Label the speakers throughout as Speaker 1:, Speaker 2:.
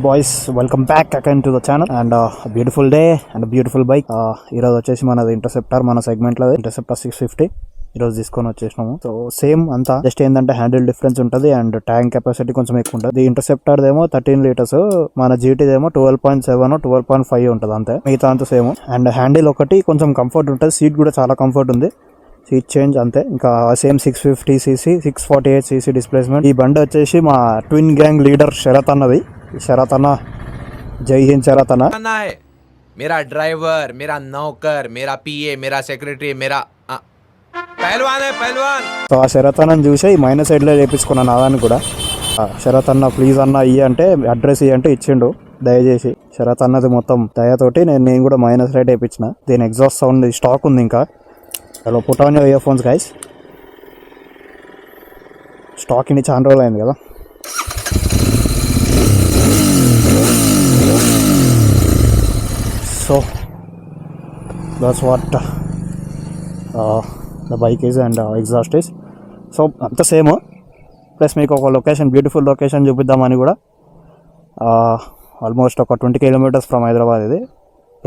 Speaker 1: Boys, welcome back again to the channel and beautiful day and beautiful bike. ఈరోజు వచ్చేసి మనది interceptor, మన సెగ్మెంట్లో ఇంటర్సెప్టర్ 650 ఈరోజు తీసుకొని వచ్చేసినాము. సో సేమ్ అంతా జస్ట్ ఏంటంటే హ్యాండిల్ డిఫరెన్స్ ఉంటుంది అండ్ ట్యాంక్ కెపాసిటీ కొంచెం ఎక్కువ ఉంటుంది. ఇంటర్సెప్టర్ ఏమో 13 లీటర్స్, మన జీటీదేమో 12.7 12.5 ఉంటుంది అంతే. మిగతా అంతా సేమ్. అండ్ హ్యాండిల్ ఒకటి కొంచెం కంఫర్ట్ ఉంటుంది, సీట్ కూడా చాలా కంఫర్ట్ ఉంది, సీట్ చేంజ్ అంతే. ఇంకా సేమ్ 650cc 648cc డిస్ప్లేస్మెంట్. ఈ బండి వచ్చేసి మా ట్విన్ గ్యాంగ్ లీడర్ శరత్ అన్నది. శరత్ అన్న, జై హింద్ శరత్ అన్న.
Speaker 2: मेरा ड्राइवर, मेरा नौकर, मेरा पीए, मेरा सेक्रेटरी, मेरा पहलवान है पहलवान.
Speaker 1: సో ఆ శరత్ అన్నని చూసి మైనస్ సైడ్లో చేపించుకున్నాను అదాన్ని కూడా. శరత్ అన్న ప్లీజ్ అన్న ఇయ్యి అంటే, అడ్రస్ ఇయ్యి అంటే ఇచ్చిండు దయచేసి. శరత్ అన్నది మొత్తం దయతోటి నేను కూడా మైనస్ సైడ్ వేయించిన. దీని ఎగ్జాస్ట్ సౌండ్ స్టాక్ ఉంది ఇంకా. Hello, put on your ear phones guys. Stock ఇన్ని చాలా రోజులు అయింది కదా. So that's what the bike is and exhaust is. So అంత సేమ్. ప్లస్ మీకు ఒక లొకేషన్, బ్యూటిఫుల్ లొకేషన్ చూపిద్దామని కూడా. ఆల్మోస్ట్ ఒక 20 kilometers ఫ్రమ్ హైదరాబాద్. ఇది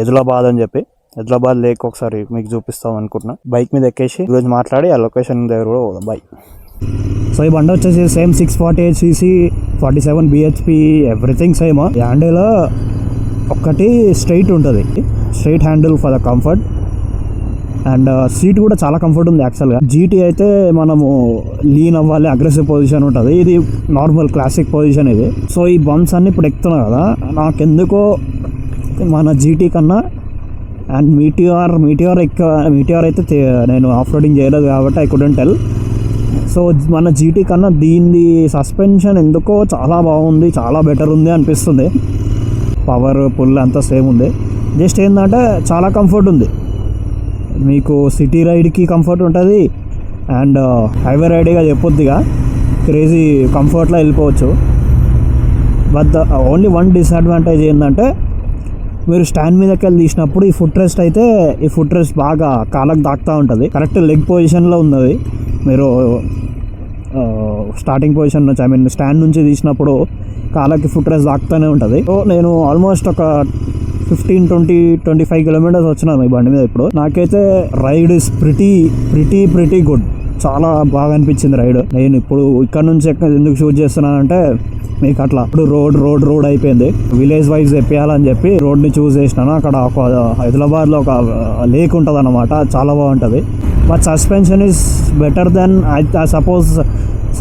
Speaker 1: ఎదిలాబాద్ అని చెప్పి, ఎదిలాబాద్ లేక్ ఒకసారి మీకు చూపిస్తాం అనుకుంటున్నా. బైక్ మీద ఎక్కేసి ఈరోజు మాట్లాడి ఆ లొకేషన్ దగ్గర కూడా పోదాం బైక్. సో ఈ బండి వచ్చేసి same 648cc 47 bhp everything same. Handle ఒక్కటి స్ట్రైట్ ఉంటుంది, straight handle for the comfort. And seat కూడా చాలా కంఫర్ట్ ఉంది యాక్చువల్గా. జీటీ అయితే మనము లీన్ అవ్వాలి, అగ్రెసివ్ పొజిషన్ ఉంటుంది. ఇది నార్మల్ క్లాసిక్ పొజిషన్ ఇది. సో ఈ బంప్స్ అన్ని ఇప్పుడు ఎక్కుతున్నా కదా, నాకెందుకో మన జీటీ కన్నా అండ్ మీటిఆర్ అయితే నేను ఆఫ్ రోడింగ్ చేయలేదు కాబట్టి ఐ కుడెంట్ టెల్. సో మన జీటీ కన్నా దీని సస్పెన్షన్ ఎందుకో చాలా బాగుంది, చాలా బెటర్ ఉంది అనిపిస్తుంది. పవర్ పుల్ అంతా సేమ్ ఉంది. జస్ట్ ఏంటంటే చాలా కంఫర్ట్ ఉంది. మీకు సిటీ రైడ్కి కంఫర్ట్ ఉంటుంది అండ్ హైవే రైడ్గా చెప్పొద్దిగా క్రేజీ కంఫర్ట్లో వెళ్ళిపోవచ్చు. But the only one disadvantage ఏంటంటే, మీరు స్టాండ్ మీదకి వెళ్ళి తీసినప్పుడు ఈ ఫుట్ రెస్ట్ బాగా కాళ్ళకు దాక్తూ ఉంటుంది. కరెక్ట్ లెగ్ పొజిషన్లో ఉన్నది. మీరు స్టార్టింగ్ పొజిషన్ నుంచి, ఐ మీన్ స్టాండ్ నుంచి తీసినప్పుడు కాళ్ళకి ఫుట్ రెస్ట్ దాక్తూనే ఉంటుంది. సో నేను ఆల్మోస్ట్ ఒక 15-25 kilometers వచ్చినాను ఈ బండి మీద ఇప్పుడు. నాకైతే రైడ్ ఇస్ ప్రిటీ గుడ్. చాలా బాగా అనిపించింది రైడ్. నేను ఇప్పుడు ఇక్కడ నుంచి ఎందుకు షూట్ చేస్తున్నానంటే, మీకు అట్లా ఇప్పుడు రోడ్ అయిపోయింది. విలేజ్ వైజ్ తెప్పియాలని చెప్పి రోడ్ని చూస్ చేసినాను. అక్కడ ఒక హైదరాబాద్లో ఒక లేక్ ఉంటుంది అన్నమాట, చాలా బాగుంటుంది. But suspension is better than, I suppose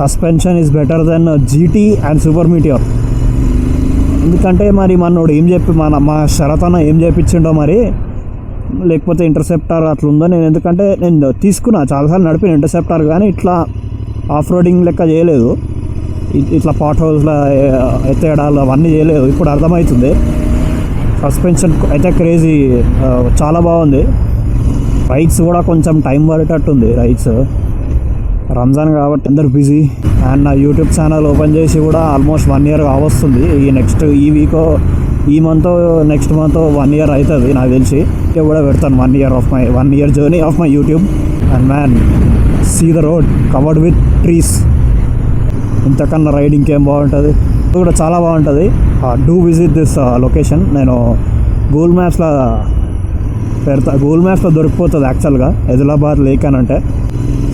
Speaker 1: suspension is better than GT and super Meteor. ఎందుకంటే మరి మనోడు ఏం చెప్పి మా శరత్ అన్న ఏం చేపించిండో మరి, లేకపోతే ఇంటర్సెప్టర్ అట్లుందో. ఎందుకంటే నేను తీసుకున్నా, చాలాసార్లు నడిపిన ఇంటర్సెప్టర్, కానీ ఇట్లా ఆఫ్ రోడింగ్ లెక్క చేయలేదు. ఇట్లా పాట్ హౌస్లో ఎత్తేయడాలు అవన్నీ చేయలేదు. ఇప్పుడు అర్థమవుతుంది. సస్పెన్షన్ అయితే క్రేజీ, చాలా బాగుంది. రైడ్స్ కూడా కొంచెం టైం పడేటట్టుంది. రైడ్స్ రంజాన్ కాబట్టి అందరు బిజీ. అండ్ నా యూట్యూబ్ ఛానల్ ఓపెన్ చేసి కూడా ఆల్మోస్ట్ 1 year కావస్తుంది. ఈ మంత్ నెక్స్ట్ మంత్ 1 year అవుతుంది నాకు తెలిసి. కూడా పెడతాను 1 year journey of my YouTube. And man, see the road covered with trees. ఇంతకన్నా రైడ్ ఇంకేం బాగుంటుంది. ఇది కూడా చాలా బాగుంటుంది. Do visit this location. నేను గూగుల్ మ్యాప్స్లో పెడతా, గూగుల్ మ్యాప్స్లో దొరికిపోతుంది యాక్చువల్గా ఎదిలాబాద్ లేక్ అని అంటే.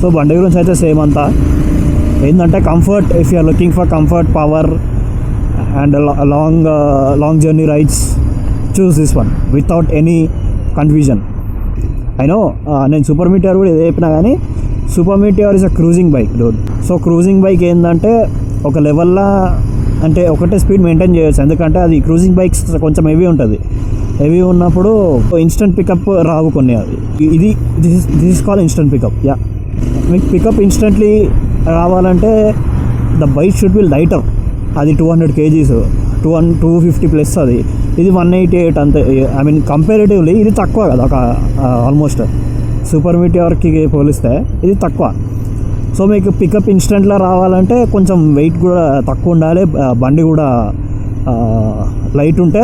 Speaker 1: సో బండి గురించి అయితే సేమ్ అంతా ఏంటంటే comfort. If you're looking for comfort, power and long journey rides, choose this one without any confusion. అయినో నేను సూపర్ మీటిఆర్ కూడా చెప్పినా, కానీ super Meteor is a cruising bike dude. So cruising bike ఏంటంటే ఒక లెవెల్లో అంటే ఒకటే స్పీడ్ మెయింటైన్ చేయొచ్చు. ఎందుకంటే అది క్రూజింగ్ బైక్స్ కొంచెం హెవీ ఉంటుంది. హెవీ ఉన్నప్పుడు ఇన్స్టెంట్ పికప్ రావు కొన్ని. అది this is call instant pickup. Yeah, మీకు పికప్ ఇన్స్టెంట్లీ రావాలంటే the bike should be lighter. అది 200 kgs, 250 ప్లస్. ఇది 188 అంతే. ఐ మీన్ కంపారిటివ్లీ ఇది తక్కువ కదా, ఒక ఆల్మోస్ట్ సూపర్ మీటిఆర్కి పోలిస్తే ఇది తక్కువ. సో మీకు పికప్ ఇన్స్టెంట్లో రావాలంటే కొంచెం వెయిట్ కూడా తక్కువ ఉండాలి, బండి కూడా లైట్ ఉంటే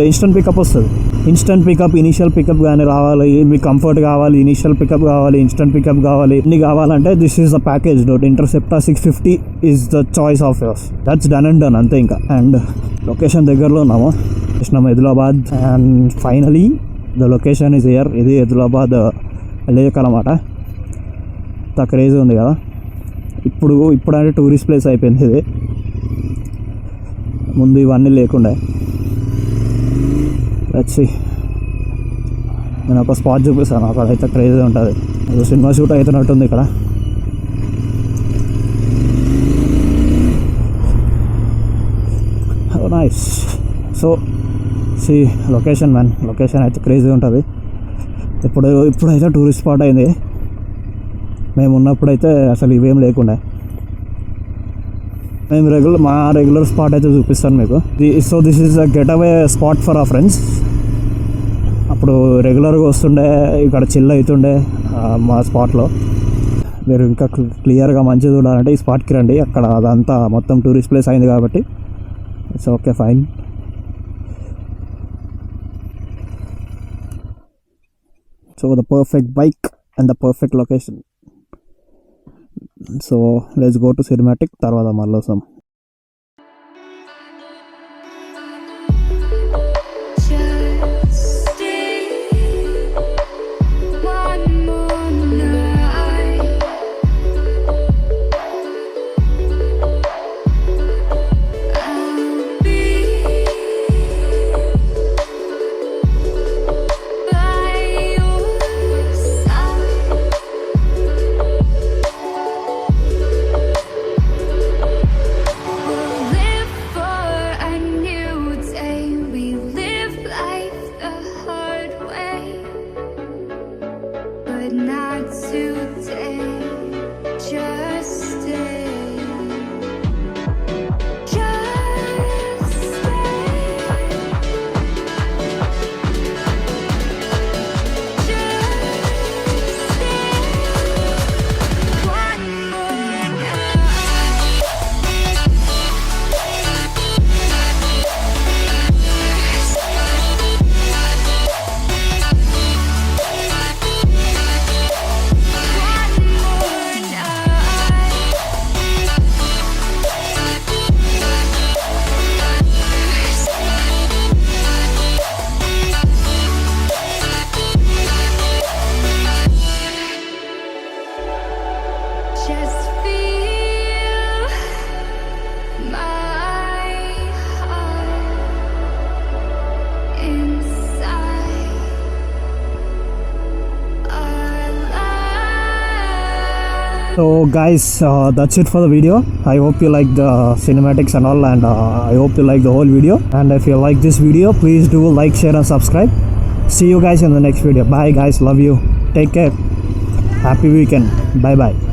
Speaker 1: ఇన్స్టెంట్ పికప్ వస్తుంది. ఇన్స్టెంట్ పికప్, ఇనిషియల్ పికప్ కానీ రావాలి, మీకు కంఫర్ట్ కావాలి, ఇనిషియల్ పికప్ కావాలి, ఇన్స్టెంట్ పికప్ కావాలి, ఇన్ని కావాలంటే this is the package. Interceptor 650 is the choice of yours. That's done and done అంతే ఇంకా. అండ్ లొకేషన్ దగ్గరలో ఉన్నాము, Adilabad. And finally the location is here. ఇది ఆదిలాబాద్ లేక్ అన్నమాట. అంత క్రేజీ ఉంది కదా. ఇప్పుడు అంటే టూరిస్ట్ ప్లేస్ అయిపోయింది ఇది. ముందు ఇవన్నీ లేకుండే. వచ్చి నేను ఒక స్పాట్ చూపిస్తాను, అక్కడైతే క్రేజీ ఉంటుంది. సినిమా షూట్ అవుతున్నట్టుంది ఇక్కడ. Nice. So see location man, location అయితే క్రేజీ ఉంటుంది. ఇప్పుడైతే టూరిస్ట్ స్పాట్ అయింది. మేము ఉన్నప్పుడైతే అసలు ఇవేం లేకుండే. మేము మా రెగ్యులర్ స్పాట్ అయితే చూపిస్తాను మీకు. So this is a get away spot for our friends. అప్పుడు రెగ్యులర్గా వస్తుండే, ఇక్కడ చిల్ అవుతుండే మా స్పాట్లో. మీరు ఇంకా క్లియర్గా మంచిగా చూడాలంటే ఈ స్పాట్కి రండి. అక్కడ అదంతా మొత్తం టూరిస్ట్ ప్లేస్ అయింది కాబట్టి it's okay, fine. So the perfect bike and the perfect location. So let's go to cinematic, తర్వాత మళ్ళీ వస్తాం. So guys, that's it for the video. I hope you like the cinematics and all, and I hope you like the whole video. And if you like this video, please do like, share and subscribe. See you guys in the next video. Bye guys, love you, take care, happy weekend, bye bye.